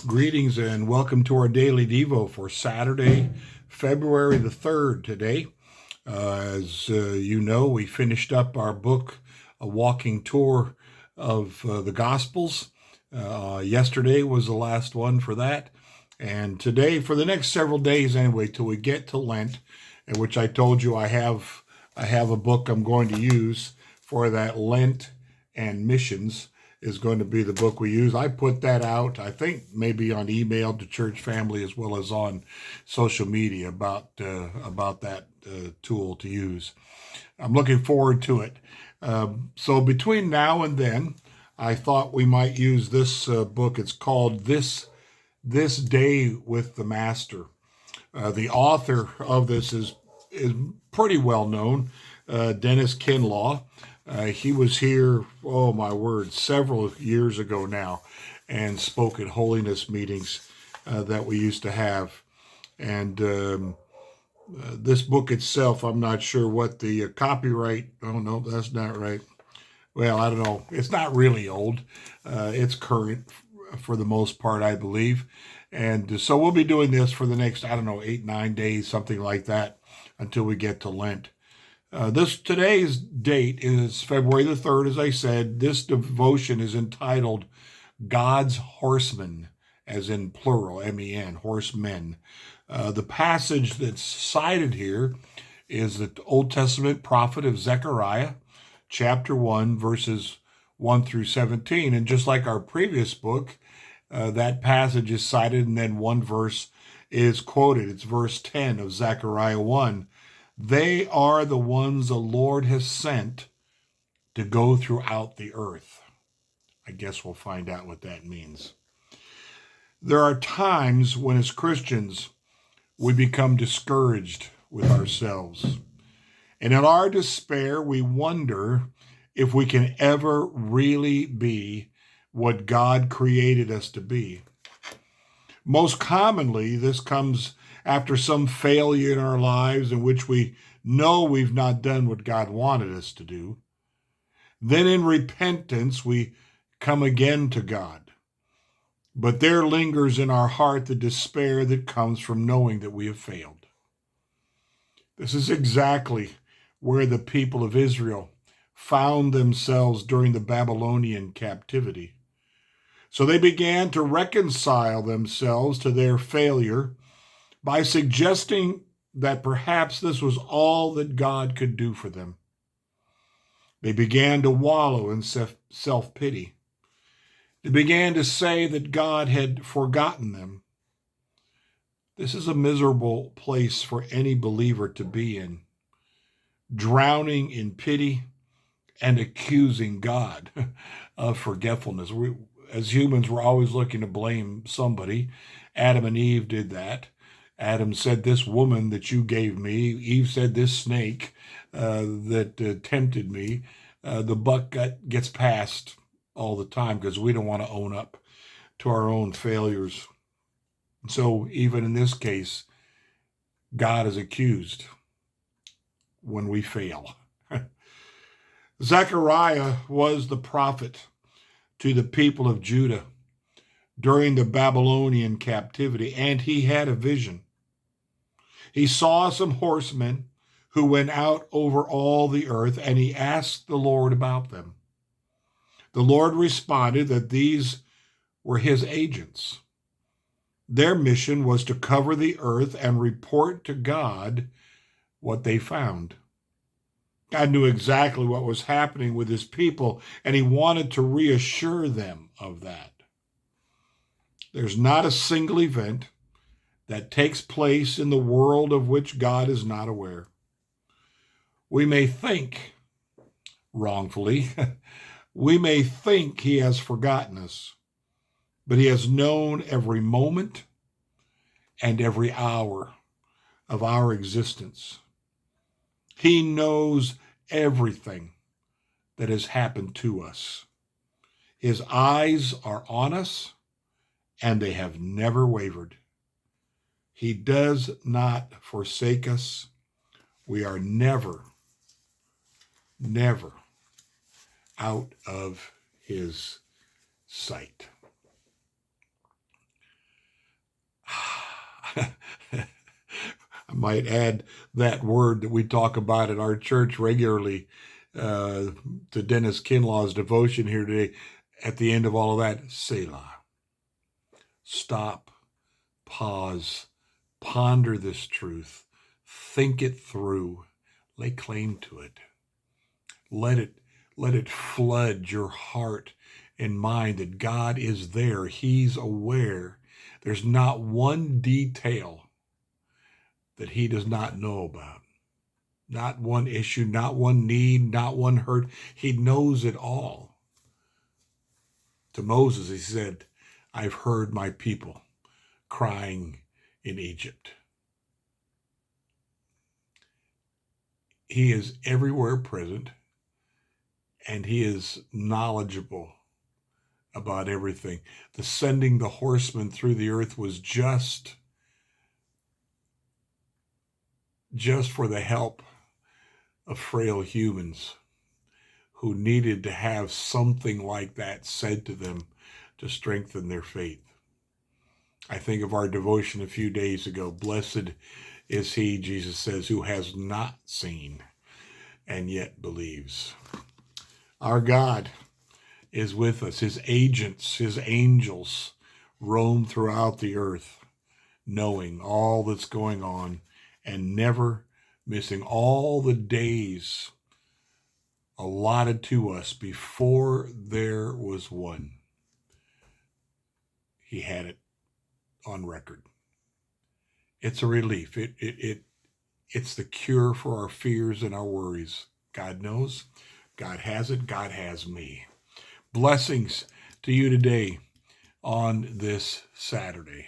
Greetings and welcome to our daily Devo for Saturday, February the 3rd today. As you know, we finished up our book, A Walking Tour of the Gospels. Yesterday was the last one for that. And today, for the next several days anyway, till we get to Lent, in which I told you I have a book I'm going to use for that. Lent and Missions is going to be the book we use. I put that out, I think maybe on email to church family as well as on social media about that tool to use. I'm looking forward to it. So between now and then, I thought we might use this book. It's called This Day with the Master. The author of this is pretty well known, Dennis Kinlaw. He was here, oh my word, several years ago now, and spoke at holiness meetings that we used to have. And this book itself, I'm not sure what the copyright, oh no, that's not right. Well, I don't know. It's not really old. It's current for the most part, I believe. And so we'll be doing this for the next, 8, 9 days, something like that, until we get to Lent. Today's date is February the 3rd, as I said. This devotion is entitled God's Horsemen, as in plural, M-E-N, horsemen. The passage that's cited here is the Old Testament prophet of Zechariah, chapter 1, verses 1 through 17. And just like our previous book, that passage is cited and then one verse is quoted. It's verse 10 of Zechariah 1. They are the ones the Lord has sent to go throughout the earth. I guess we'll find out what that means. There are times when, as Christians, we become discouraged with ourselves. And in our despair, we wonder if we can ever really be what God created us to be. Most commonly, this comes after some failure in our lives in which we know we've not done what God wanted us to do. Then in repentance, we come again to God. But there lingers in our heart the despair that comes from knowing that we have failed. This is exactly where the people of Israel found themselves during the Babylonian captivity. So they began to reconcile themselves to their failure by suggesting that perhaps this was all that God could do for them. They began to wallow in self-pity. They began to say that God had forgotten them. This is a miserable place for any believer to be in, drowning in pity and accusing God of forgetfulness. As humans, we're always looking to blame somebody. Adam and Eve did that. Adam said, this woman that you gave me. Eve said, this snake that tempted me. The buck gets passed all the time because we don't want to own up to our own failures. So even in this case, God is accused when we fail. Zechariah was the prophet to the people of Judah during the Babylonian captivity, and he had a vision. He saw some horsemen who went out over all the earth, and he asked the Lord about them. The Lord responded that these were his agents. Their mission was to cover the earth and report to God what they found. God knew exactly what was happening with his people, and he wanted to reassure them of that. There's not a single event that takes place in the world of which God is not aware. We may think, wrongfully, we may think he has forgotten us, but he has known every moment and every hour of our existence. He knows everything that has happened to us. His eyes are on us, and they have never wavered. He does not forsake us. We are never out of his sight. I might add that word that we talk about in our church regularly to Dennis Kinlaw's devotion here today. At the end of all of that, Selah. Stop, pause, ponder this truth, think it through, lay claim to it. Let it flood your heart and mind that God is there. He's aware. There's not one detail that he does not know about. Not one issue, not one need, not one hurt. He knows it all. To Moses, he said, I've heard my people crying in Egypt. He is everywhere present, and he is knowledgeable about everything. The sending the horsemen through the earth was just for the help of frail humans who needed to have something like that said to them to strengthen their faith. I think of our devotion a few days ago. Blessed is he, Jesus says, who has not seen and yet believes. Our God is with us. His agents, his angels roam throughout the earth, knowing all that's going on and never missing all the days allotted to us before there was one. He had it on record. It's a relief. It's the cure for our fears and our worries. God knows. God has it. God has me. Blessings to you today on this Saturday.